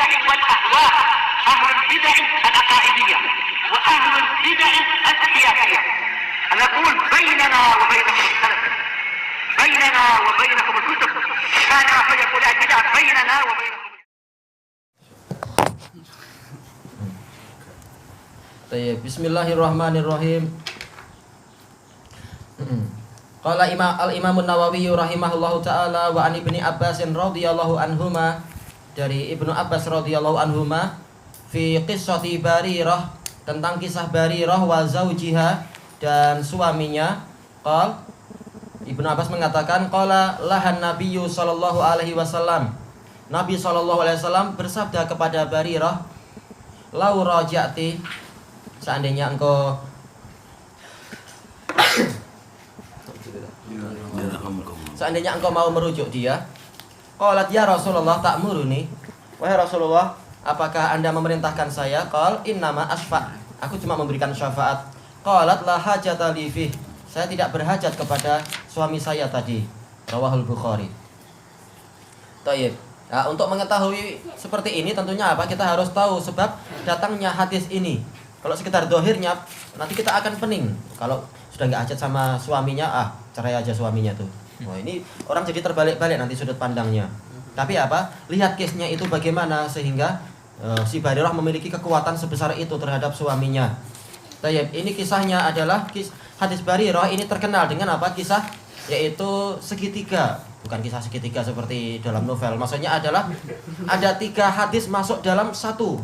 البدع والأهواء، أهل البدع العقائدية وأهل البدع السياسية. نقول بيننا وبينكم السلف، بيننا وبينكم الكتب، كان فيقول البدع بيننا وبينكم. Bismillahirrahmanirrahim. Qala Al-Imam An-Nawawi rahimahullahu taala wa an Ibni Abbas radhiyallahu anhuma, dari Ibnu Abbas radhiyallahu anhuma, fi qissati Barirah, tentang kisah Barirah wa zaujiha, dan suaminya. Ibnu Abbas mengatakan, qala lahan nabiyyu sallallahu alaihi wasallam, Nabi sallallahu alaihi wasallam bersabda kepada Barirah, lau raja'ti, seandainya engkau mau merujuk dia. Qalat ya Rasulullah ta'muruni, wahai Rasulullah, apakah Anda memerintahkan saya? Qal innama asfa', aku cuma memberikan syafaat. Qalat la hajata li fih, saya tidak berhajat kepada suami saya tadi. Rawahul Bukhari. Tayyib. Nah, untuk mengetahui seperti ini tentunya apa? Kita harus tahu sebab datangnya hadis ini. Kalau sekitar dohirnya, nanti kita akan pening. Kalau sudah nggak hajat sama suaminya, cerai aja suaminya tuh. Wah, ini orang jadi terbalik-balik nanti sudut pandangnya. Tapi apa? Lihat case-nya itu bagaimana sehingga si Barirah memiliki kekuatan sebesar itu terhadap suaminya. Tayyib, ini kisahnya adalah hadis Barirah ini terkenal dengan apa? Kisah yaitu segitiga. Bukan kisah segitiga seperti dalam novel. Maksudnya adalah ada 3 hadis masuk dalam satu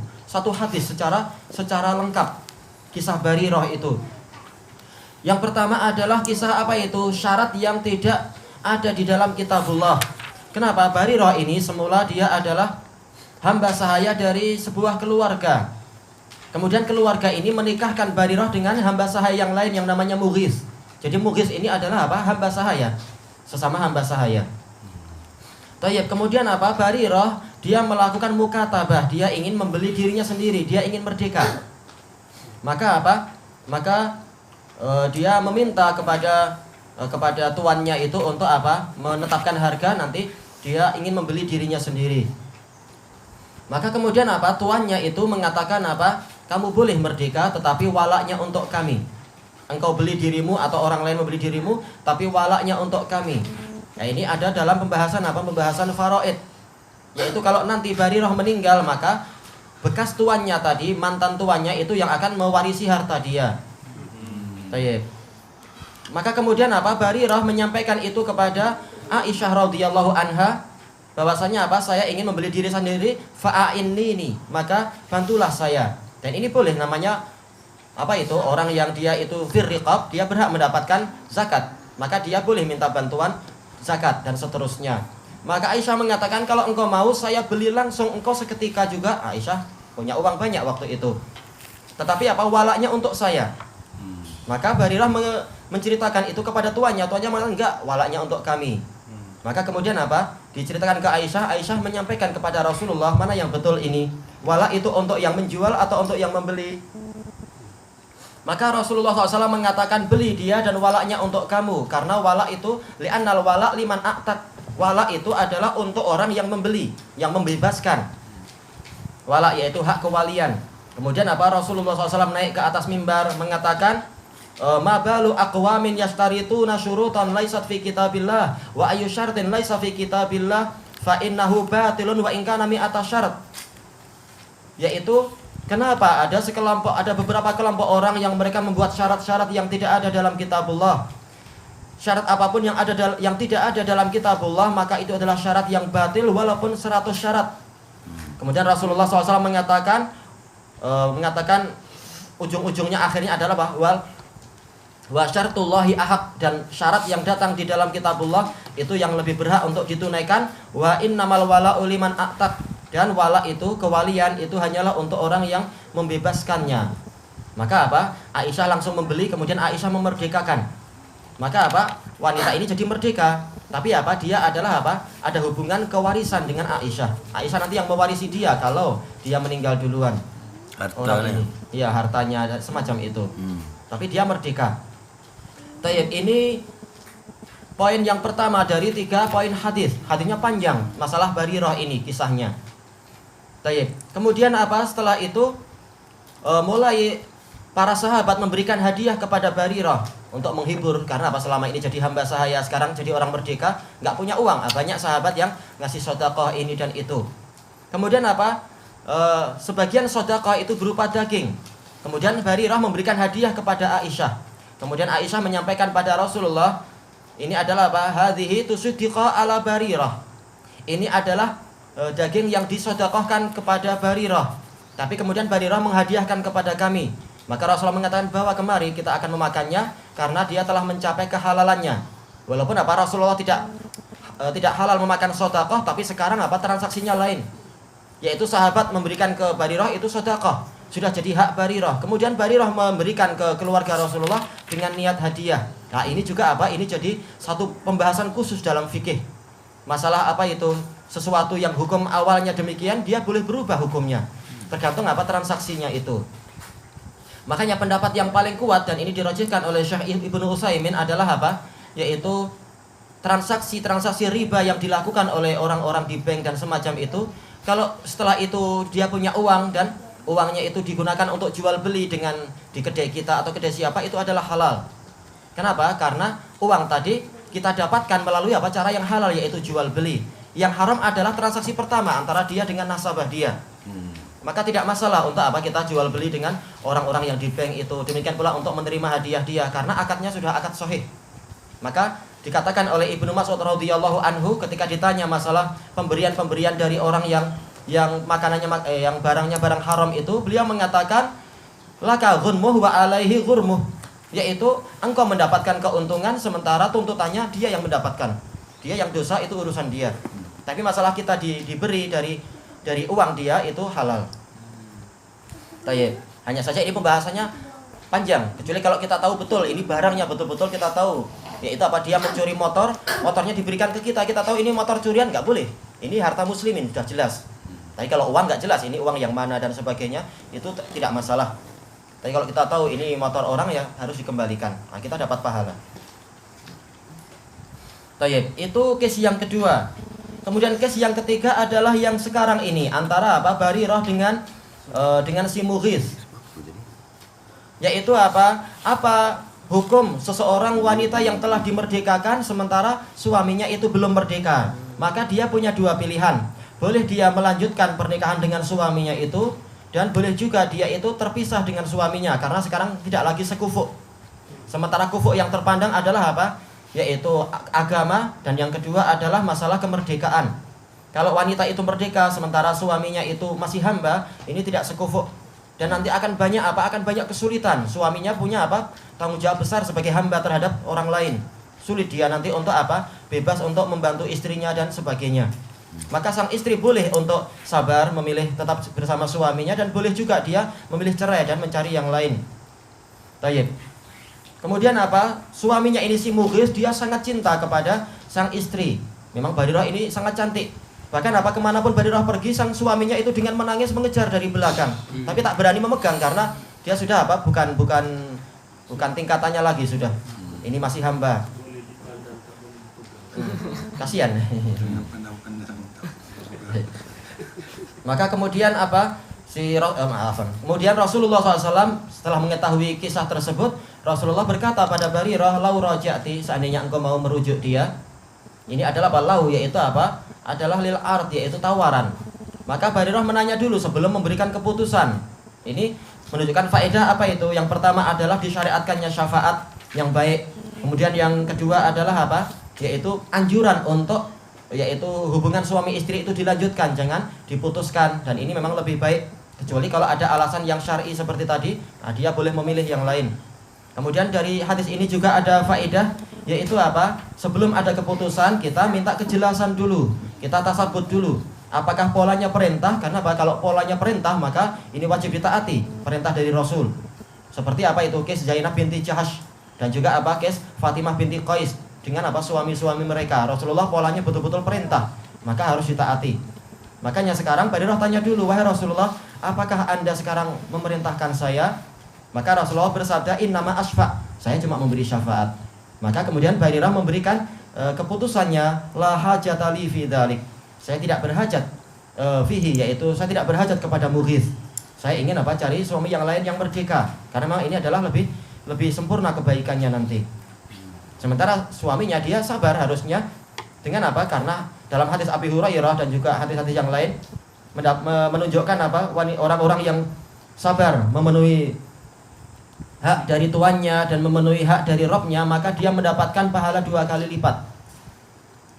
hadis secara lengkap. Kisah Barirah itu. Yang pertama adalah kisah apa itu? Syarat yang tidak ada di dalam kitabullah. Kenapa? Barirah ini semula dia adalah hamba sahaya dari sebuah keluarga. Kemudian keluarga ini menikahkan Barirah dengan hamba sahaya yang lain yang namanya Mughis. Jadi Mughis ini adalah apa? Hamba sahaya. Sesama hamba sahaya. Tayyib, kemudian apa? Barirah dia melakukan mukatabah, dia ingin membeli dirinya sendiri, dia ingin merdeka. Maka apa? Maka dia meminta kepada tuannya itu untuk apa? Menetapkan harga, nanti dia ingin membeli dirinya sendiri. Maka kemudian apa? Tuannya itu mengatakan apa? Kamu boleh merdeka, tetapi walaknya untuk kami. Engkau beli dirimu atau orang lain membeli dirimu, tapi walaknya untuk kami. Nah, ini ada dalam pembahasan apa? Pembahasan faraid. Yaitu kalau nanti Barirah meninggal, maka bekas tuannya tadi, mantan tuannya itu yang akan mewarisi harta dia. Baik. Maka kemudian apa? Barirah menyampaikan itu kepada Aisyah radhiyallahu anha, bahwasanya apa? Saya ingin membeli diri sendiri, fa'ainnini, maka bantulah saya. Dan ini boleh, namanya apa itu? Orang yang dia itu firriqab, dia berhak mendapatkan zakat. Maka dia boleh minta bantuan zakat dan seterusnya. Maka Aisyah mengatakan, kalau engkau mau saya beli langsung engkau seketika juga. Aisyah punya uang banyak waktu itu. Tetapi apa? Walaknya untuk saya. Maka Barirah menceritakan itu kepada tuannya. Tuannya mengatakan enggak, walaknya untuk kami. Maka kemudian apa? Diceritakan ke Aisyah. Aisyah menyampaikan kepada Rasulullah, mana yang betul ini? Walak itu untuk yang menjual atau untuk yang membeli? Maka Rasulullah SAW mengatakan, beli dia dan walaknya untuk kamu. Karena walak itu li'annal walak liman a'taq. Walak itu adalah untuk orang yang membeli, yang membebaskan. Walak yaitu hak kewalian. Kemudian apa? Rasulullah SAW naik ke atas mimbar mengatakan, ma balu aqwamin yastarituna syurutan laisat fi kitabillah wa ayu syartin laisa fi kitabillah fa innahu batilun wa in kana mi'ata syarat. Yaitu kenapa ada beberapa kelompok orang yang mereka membuat syarat-syarat yang tidak ada dalam kitabullah. Syarat apapun yang tidak ada dalam kitabullah, maka itu adalah syarat yang batil walaupun 100 syarat. Kemudian Rasulullah SAW mengatakan ujung-ujungnya akhirnya adalah bahwa wa syartullahi ahaq, dan syarat yang datang di dalam kitabullah itu yang lebih berhak untuk ditunaikan. Wa innamal wala'u liman a'taq, dan wala itu, kewalian itu hanyalah untuk orang yang membebaskannya. Maka apa? Aisyah langsung membeli, kemudian Aisyah memerdekakan. Maka apa? Wanita ini jadi merdeka. Tapi apa? Dia adalah apa? Ada hubungan kewarisan dengan Aisyah. Aisyah nanti yang mewarisi dia kalau dia meninggal duluan. Hartanya. Iya, hartanya semacam itu. Tapi dia merdeka. Tayyib, ini poin yang pertama dari 3 poin hadis. Hadisnya panjang, masalah Barirah ini kisahnya. Taib. Kemudian apa? Setelah itu mulai para sahabat memberikan hadiah kepada Barirah untuk menghibur, karena apa, selama ini jadi hamba sahaya, sekarang jadi orang merdeka, nggak punya uang. Banyak sahabat yang ngasih sedekah ini dan itu. Kemudian apa? Sebagian sedekah itu berupa daging. Kemudian Barirah memberikan hadiah kepada Aisyah. Kemudian Aisyah menyampaikan pada Rasulullah, ini adalah apa? Hadhihi tusiddiqa ala Barirah. Ini adalah daging yang disedekahkan kepada Barirah. Tapi kemudian Barirah menghadiahkan kepada kami. Maka Rasulullah mengatakan bahwa kemari kita akan memakannya karena dia telah mencapai kehalalannya. Walaupun apa, Rasulullah tidak halal memakan sedekah, tapi sekarang apa, transaksinya lain. Yaitu sahabat memberikan ke Barirah itu sedekah, sudah jadi hak Barirah. Kemudian Barirah memberikan ke keluarga Rasulullah dengan niat hadiah. Nah, ini juga apa? Ini jadi satu pembahasan khusus dalam fikih. Masalah apa itu? Sesuatu yang hukum awalnya demikian, dia boleh berubah hukumnya. Tergantung apa transaksinya itu. Makanya pendapat yang paling kuat dan ini dirajihkan oleh Syekh Ibnu Utsaimin adalah apa? Yaitu transaksi-transaksi riba yang dilakukan oleh orang-orang di bank dan semacam itu, kalau setelah itu dia punya uang dan uangnya itu digunakan untuk jual beli dengan di kedai kita atau kedai siapa, itu adalah halal. Kenapa? Karena uang tadi kita dapatkan melalui apa, cara yang halal, yaitu jual beli. Yang haram adalah transaksi pertama antara dia dengan nasabah dia. Maka tidak masalah untuk apa kita jual beli dengan orang-orang yang di bank itu. Demikian pula untuk menerima hadiah dia, karena akadnya sudah akad sahih. Maka dikatakan oleh Ibnu Mas'ud radhiyallahu anhu ketika ditanya masalah pemberian-pemberian dari orang yang makanannya yang barangnya barang haram itu, beliau mengatakan laka ghunmuh wa alaihi ghurmuh, yaitu engkau mendapatkan keuntungan sementara tuntutannya dia yang mendapatkan. Dia yang dosa, itu urusan dia. Tapi masalah kita diberi dari uang dia itu halal. Tayyib. Hanya saja ini pembahasannya panjang. Kecuali kalau kita tahu betul ini barangnya, betul-betul kita tahu. Yaitu apa, dia mencuri motor, motornya diberikan ke kita, kita tahu ini motor curian, nggak boleh. Ini harta muslimin, sudah jelas. Tapi kalau uang nggak jelas, ini uang yang mana dan sebagainya, itu tidak masalah. Tapi kalau kita tahu ini motor orang, ya harus dikembalikan. Nah, kita dapat pahala. Tayyib. Itu case yang kedua. Kemudian case yang ketiga adalah yang sekarang ini, antara apa, Barirah dengan si Mughis. Yaitu apa hukum seseorang wanita yang telah dimerdekakan sementara suaminya itu belum merdeka. Maka dia punya dua pilihan. Boleh dia melanjutkan pernikahan dengan suaminya itu, dan boleh juga dia itu terpisah dengan suaminya, karena sekarang tidak lagi sekufuk. Sementara kufuk yang terpandang adalah apa? Yaitu agama, dan yang kedua adalah masalah kemerdekaan. Kalau wanita itu merdeka sementara suaminya itu masih hamba, ini tidak sekufuk. Dan nanti akan banyak kesulitan. Suaminya punya tanggung jawab besar sebagai hamba terhadap orang lain. Sulit dia nanti untuk bebas untuk membantu istrinya dan sebagainya. Maka sang istri boleh untuk sabar memilih tetap bersama suaminya, dan boleh juga dia memilih cerai dan mencari yang lain. Tayyib. Kemudian suaminya ini si Mughis, dia sangat cinta kepada sang istri. Memang Barirah ini sangat cantik. Bahkan kemanapun Barirah pergi, sang suaminya itu dengan menangis mengejar dari belakang. Tapi tak berani memegang karena dia sudah bukan tingkatannya lagi sudah. Ini masih hamba. Kasihan. Maka kemudian kemudian Rasulullah SAW setelah mengetahui kisah tersebut, Rasulullah berkata pada Barirah, lau raja'ti, seandainya engkau mau merujuk dia. Ini adalah lau, yaitu adalah lil ard, yaitu tawaran. Maka Barirah menanya dulu sebelum memberikan keputusan. Ini menunjukkan faedah itu? Yang pertama adalah disyariatkannya syafaat yang baik. Kemudian yang kedua adalah yaitu anjuran untuk yaitu hubungan suami istri itu dilanjutkan, jangan diputuskan. Dan ini memang lebih baik, kecuali kalau ada alasan yang syar'i seperti tadi, dia boleh memilih yang lain. Kemudian dari hadis ini juga ada faedah, yaitu sebelum ada keputusan kita minta kejelasan dulu, kita tasabut dulu. Apakah polanya perintah? Karena kalau polanya perintah, maka ini wajib ditaati, perintah dari Rasul. Seperti itu case Zainab binti Jahash, dan juga case Fatimah binti Qais dengan suami-suami mereka. Rasulullah polanya betul-betul perintah, maka harus ditaati. Makanya sekarang Barirah tanya dulu, wahai Rasulullah, apakah Anda sekarang memerintahkan saya? Maka Rasulullah bersabda, innama asfa', saya cuma memberi syafaat. Maka kemudian Barirah memberikan keputusannya, la hajata li fi dzalik, saya tidak berhajat fihi, yaitu saya tidak berhajat kepada mughith. Saya ingin apa? Cari suami yang lain yang merdeka. Karena memang ini adalah lebih sempurna kebaikannya nanti. Sementara suaminya dia sabar harusnya dengan apa? Karena dalam hadis Abi Hurairah dan juga hadis-hadis yang lain menunjukkan apa? Orang-orang yang sabar memenuhi hak dari tuannya dan memenuhi hak dari Robnya, maka dia mendapatkan pahala 2 kali lipat.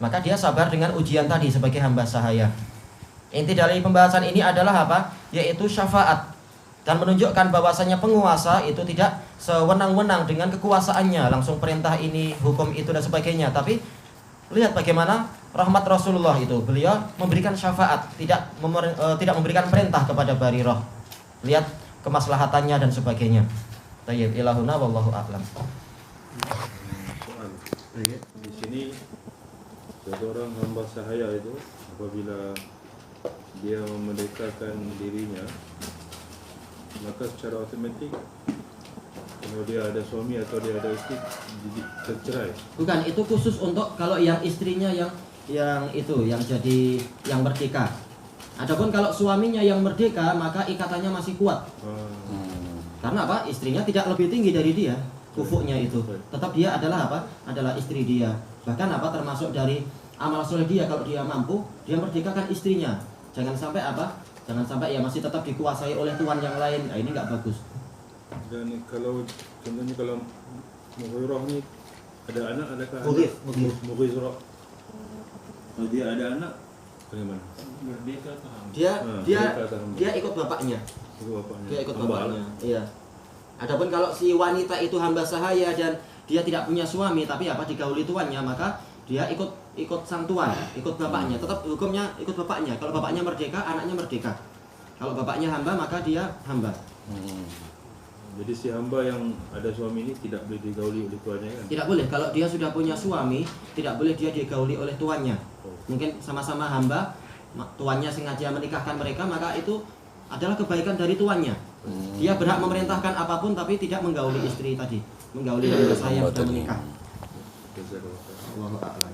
Maka dia sabar dengan ujian tadi sebagai hamba sahaya. Inti dari pembahasan ini adalah apa? Yaitu syafaat, dan menunjukkan bahwasanya penguasa itu tidak sewenang-wenang dengan kekuasaannya, langsung perintah ini, hukum itu dan sebagainya. Tapi lihat bagaimana rahmat Rasulullah itu, beliau memberikan syafaat, tidak memberikan perintah kepada Barirah. Lihat kemaslahatannya dan sebagainya. Tayyib ilahuna wallahu a'lam. Soal di sini seorang hamba sahaya itu apabila dia memerdekakan dirinya, maka secara otomatik kalau dia ada suami atau dia ada istri tercerai. Bukan, itu khusus untuk kalau yang istrinya yang merdeka. Adapun kalau suaminya yang merdeka, maka ikatannya masih kuat. Karena apa? Istrinya tidak lebih tinggi dari dia, kufuknya itu. Tetap dia adalah apa? Adalah istri dia. Bahkan apa? Termasuk dari amal soleh dia, kalau dia mampu, dia merdekakan istrinya. Jangan sampai apa? Jangan sampai ya masih tetap dikuasai oleh tuan yang lain. Nah, ini nggak bagus. Dan kalau contohnya kalau Mughirah ni ada anak, adakah Mughirah kalau dia ada anak bagaimana? Merdeka atau hamba? Dia ikut bapaknya. Dia ikut bapaknya. Iya. Adapun kalau si wanita itu hamba sahaya dan dia tidak punya suami tapi apa digauli tuannya, maka dia ikut sang tuan, ikut bapaknya. Tetap hukumnya ikut bapaknya. Kalau bapaknya merdeka, anaknya merdeka. Kalau bapaknya hamba, maka dia hamba. Jadi si hamba yang ada suami ini tidak boleh digauli oleh tuannya kan? Tidak boleh. Kalau dia sudah punya suami, tidak boleh dia digauli oleh tuannya. Mungkin sama-sama hamba, tuannya sengaja menikahkan mereka, maka itu adalah kebaikan dari tuannya. Dia berhak memerintahkan apapun tapi tidak menggauli istri tadi, menggauli hamba saya yang sudah menikah. Jazakallah. Allahu a'lam.